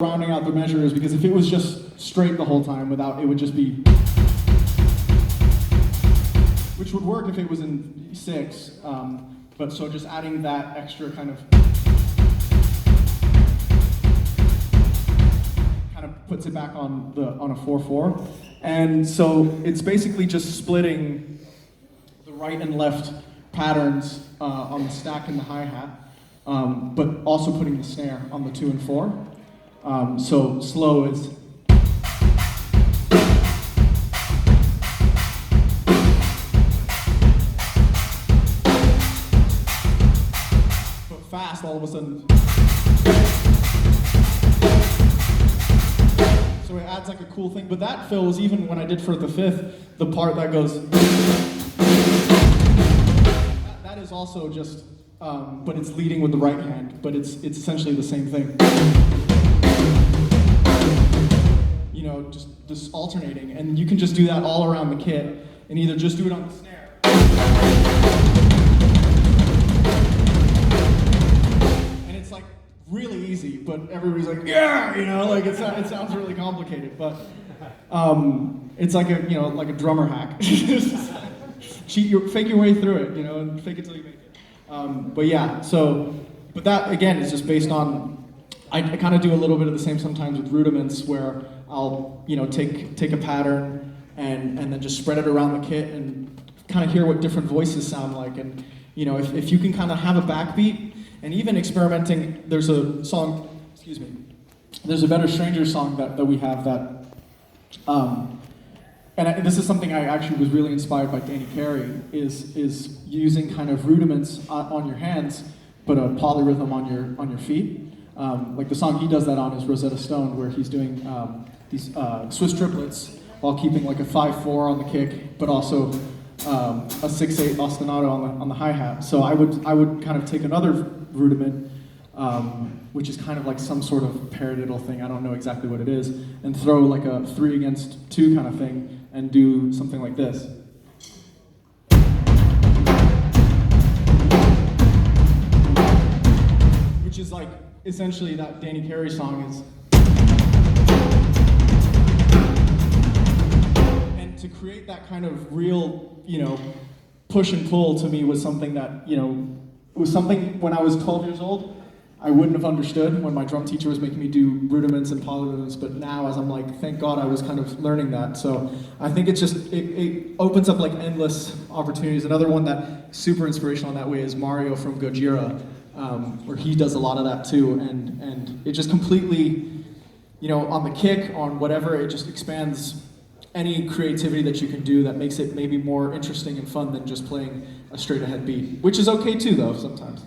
rounding out the measure is because if it was just straight the whole time without, it would just be, which would work if it was in 6, but so just adding that extra kind of puts it back on a 4/4, and so it's basically just splitting the right and left patterns on the stack and the hi-hat, but also putting the snare on the 2 and 4. So slow is but fast all of a sudden. So it adds like a cool thing, but that fills, even when I did for the 5th, the part that goes, that is also just, but it's leading with the right hand, but it's essentially the same thing. You know, just alternating, and you can just do that all around the kit, and either just do it on the snare, and it's like really easy, but everybody's like, yeah, you know, like it sounds really complicated, but it's like a, you know, like a drummer hack. Fake your way through it, you know, and fake it till you make it. But yeah, so, but that again is just based on, I kind of do a little bit of the same sometimes with rudiments, where I'll, you know, take a pattern and then just spread it around the kit and kind of hear what different voices sound like, and you know, if you can kind of have a backbeat. And even experimenting, there's a song, excuse me, there's a Better Stranger song that we have that, this is something I actually was really inspired by Danny Carey, is using kind of rudiments on your hands, but a polyrhythm on your feet. Like the song he does that on is Rosetta Stone, where he's doing these Swiss triplets while keeping like a 5/4 on the kick, but also a 6/8 ostinato on the hi-hat. So I would kind of take another rudiment, which is kind of like some sort of paradiddle thing, I don't know exactly what it is, and throw like a 3 against 2 kind of thing, and do something like this. Which is like, essentially that Danny Carey song is. And to create that kind of real, you know, push and pull to me was something that, you know, was something when I was 12 years old, I wouldn't have understood when my drum teacher was making me do rudiments and polyrhythms, but now as I'm like, thank God I was kind of learning that. So I think it's just, it opens up like endless opportunities. Another one that's super inspirational in that way is Mario from Gojira, where he does a lot of that too, and it just completely, you know, on the kick, on whatever, it just expands any creativity that you can do that makes it maybe more interesting and fun than just playing a straight ahead beat, which is okay too though sometimes.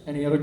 Any other